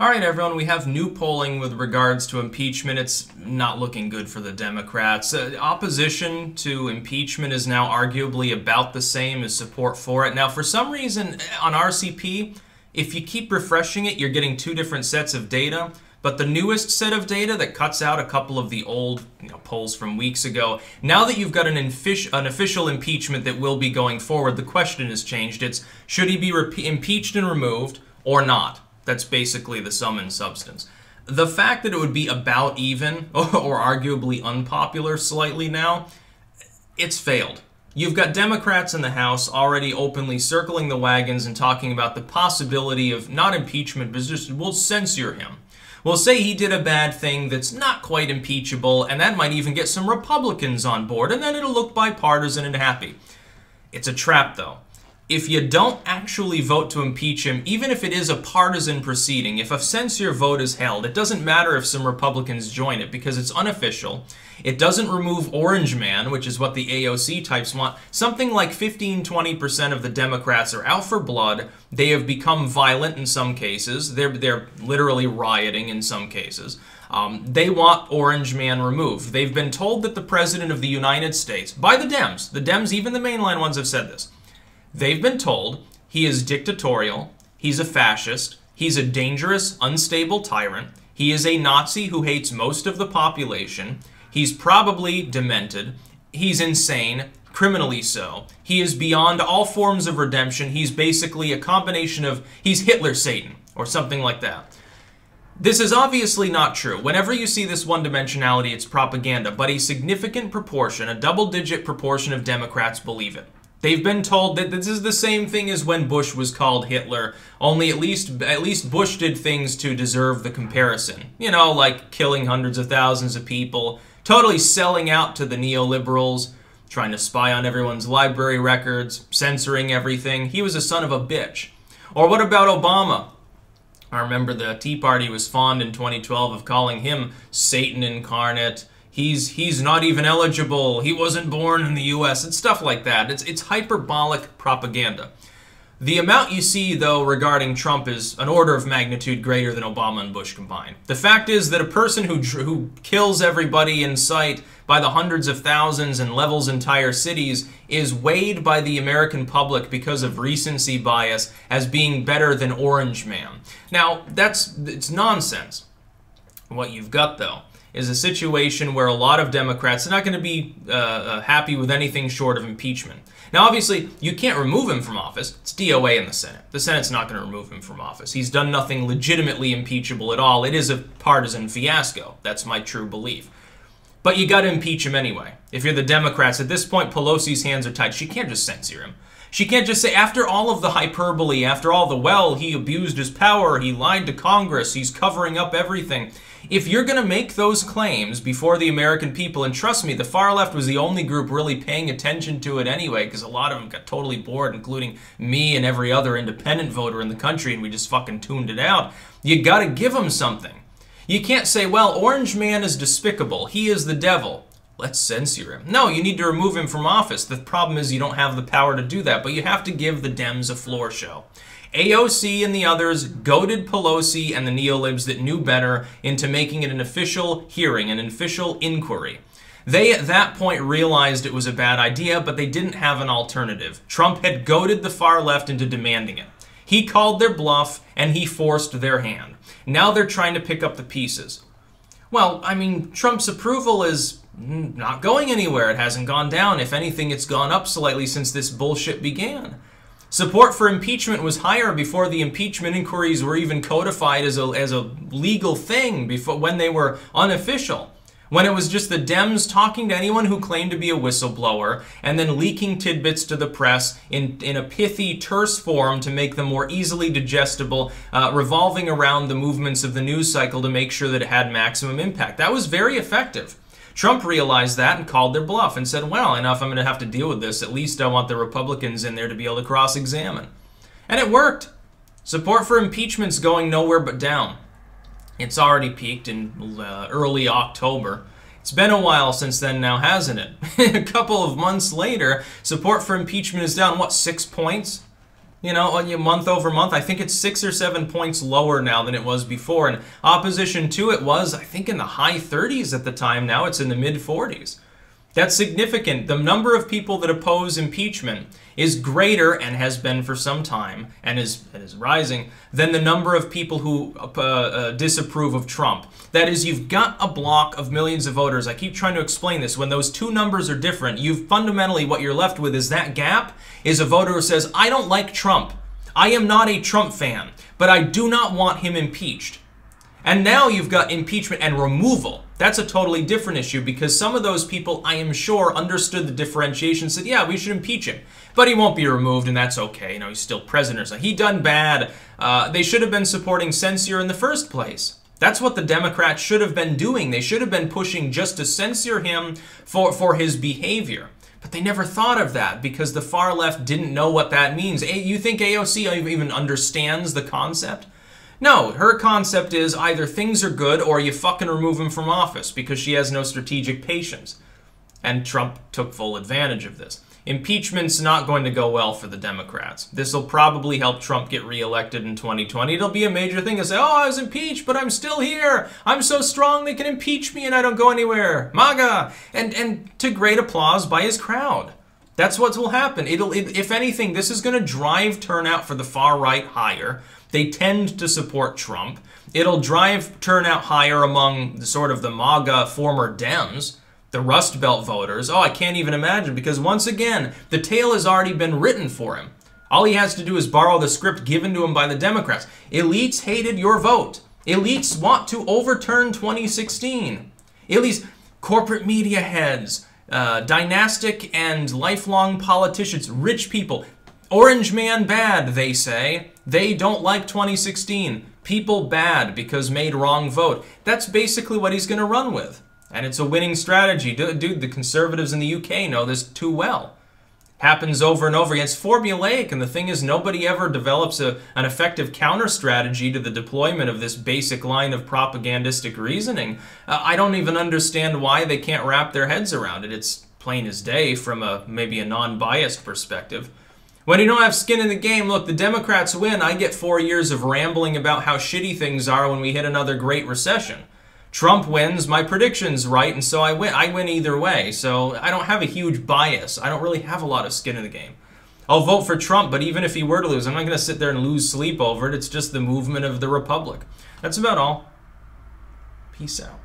All right, everyone, we have new polling with regards to impeachment. It's not looking good for the Democrats. Opposition to impeachment is now arguably about the same as support for it. Now, for some reason, on RCP, if you keep refreshing it, you're getting two different sets of data. But the newest set of data that cuts out a couple of the old polls from weeks ago, now that you've got an official impeachment that will be going forward, the question has changed. It's, should he be impeached and removed or not? That's basically the sum and substance. The fact that it would be about even, or arguably unpopular slightly now, it's failed. You've got Democrats in the House already openly circling the wagons and talking about the possibility of not impeachment, but just we'll censure him. We'll say he did a bad thing that's not quite impeachable, and that might even get some Republicans on board, and then it'll look bipartisan and happy. It's a trap, though. If you don't actually vote to impeach him, even if it is a partisan proceeding, if a censure vote is held, it doesn't matter if some Republicans join it because it's unofficial. It doesn't remove Orange Man, which is what the AOC types want. Something like 15–20% of the Democrats are out for blood. They have become violent in some cases. They're literally rioting in some cases. They want Orange Man removed. They've been told that the President of the United States, by the Dems, even the mainline ones have said this, they've been told he is dictatorial, he's a fascist, he's a dangerous, unstable tyrant, he is a Nazi who hates most of the population, he's probably demented, he's insane, criminally so, he is beyond all forms of redemption, he's basically a combination of, he's Hitler Satan, or something like that. This is obviously not true. Whenever you see this one-dimensionality, it's propaganda, but a significant proportion, a double-digit proportion of Democrats believe it. They've been told that this is the same thing as when Bush was called Hitler, only at least Bush did things to deserve the comparison. You know, like killing hundreds of thousands of people, totally selling out to the neoliberals, trying to spy on everyone's library records, censoring everything. He was a son of a bitch. Or what about Obama? I remember the Tea Party was fond in 2012 of calling him Satan incarnate. He's not even eligible. He wasn't born in the U.S. It's stuff like that. It's hyperbolic propaganda. The amount you see, though, regarding Trump is an order of magnitude greater than Obama and Bush combined. The fact is that a person who kills everybody in sight by the hundreds of thousands and levels entire cities is weighed by the American public because of recency bias as being better than Orange Man. Now, it's nonsense. What you've got, though, is a situation where a lot of Democrats are not going to be happy with anything short of impeachment. Now, obviously, you can't remove him from office. It's DOA in the Senate. The Senate's not going to remove him from office. He's done nothing legitimately impeachable at all. It is a partisan fiasco. That's my true belief. But you got to impeach him anyway. If you're the Democrats, at this point, Pelosi's hands are tied. She can't just censure him. She can't just say, after all of the hyperbole, after all the, well, he abused his power, he lied to Congress, he's covering up everything. If you're going to make those claims before the American people, and trust me, the far left was the only group really paying attention to it anyway, because a lot of them got totally bored, including me and every other independent voter in the country, and we just fucking tuned it out. You got to give them something. You can't say, well, Orange Man is despicable, he is the devil. Let's censor him. No, you need to remove him from office. The problem is you don't have the power to do that, but you have to give the Dems a floor show. AOC and the others goaded Pelosi and the neolibs that knew better into making it an official hearing, an official inquiry. They, at that point, realized it was a bad idea, but they didn't have an alternative. Trump had goaded the far left into demanding it. He called their bluff, and he forced their hand. Now they're trying to pick up the pieces. Well, I mean, Trump's approval is not going anywhere. It hasn't gone down. If anything, it's gone up slightly since this bullshit began. Support for impeachment was higher before the impeachment inquiries were even codified as a legal thing, when they were unofficial. When it was just the Dems talking to anyone who claimed to be a whistleblower and then leaking tidbits to the press in a pithy, terse form to make them more easily digestible, revolving around the movements of the news cycle to make sure that it had maximum impact. That was very effective. Trump realized that and called their bluff and said, well, enough, I'm going to have to deal with this. At least I want the Republicans in there to be able to cross-examine. And it worked. Support for impeachment's going nowhere but down. It's already peaked in early October. It's been a while since then now, hasn't it? A couple of months later, support for impeachment is down, what, 6 points? You know, month over month, I think it's 6 or 7 points lower now than it was before. And opposition to it was, I think, in the high 30s at the time. Now it's in the mid 40s. That's significant. The number of people that oppose impeachment is greater, and has been for some time, and is rising, than the number of people who disapprove of Trump. That is, you've got a block of millions of voters. I keep trying to explain this. When those two numbers are different, you've fundamentally, what you're left with is that gap is a voter who says, I don't like Trump. I am not a Trump fan, but I do not want him impeached. And now you've got impeachment and removal. That's a totally different issue, because some of those people, I am sure, understood the differentiation, said, yeah, we should impeach him. But he won't be removed, and that's okay. You know, he's still president. So he done bad. They should have been supporting censure in the first place. That's what the Democrats should have been doing. They should have been pushing just to censure him for his behavior. But they never thought of that, because the far left didn't know what that means. You think AOC even understands the concept? No, her concept is either things are good or you fucking remove him from office, because she has no strategic patience. And Trump took full advantage of this. Impeachment's not going to go well for the Democrats. This will probably help Trump get reelected in 2020. It'll be a major thing to say, oh, I was impeached, but I'm still here. I'm so strong they can impeach me and I don't go anywhere. MAGA! And to great applause by his crowd. That's what will happen. If anything, this is going to drive turnout for the far right higher. They tend to support Trump. It'll drive turnout higher among the MAGA former Dems, the Rust Belt voters. Oh, I can't even imagine, because once again, the tale has already been written for him. All he has to do is borrow the script given to him by the Democrats. Elites hated your vote. Elites want to overturn 2016. Elites, corporate media heads, dynastic and lifelong politicians, rich people. Orange man bad, they say. They don't like 2016. People bad because made wrong vote. That's basically what he's going to run with. And it's a winning strategy. Dude, the conservatives in the UK know this too well. Happens over and over again. It's formulaic, and the thing is, nobody ever develops an effective counter-strategy to the deployment of this basic line of propagandistic reasoning. I don't even understand why they can't wrap their heads around it. It's plain as day from maybe a non-biased perspective. When you don't have skin in the game, look, the Democrats win. I get 4 years of rambling about how shitty things are when we hit another great recession. Trump wins, my prediction's right, and so I win. I win either way, so I don't have a huge bias. I don't really have a lot of skin in the game. I'll vote for Trump, but even if he were to lose, I'm not going to sit there and lose sleep over it. It's just the movement of the republic. That's about all. Peace out.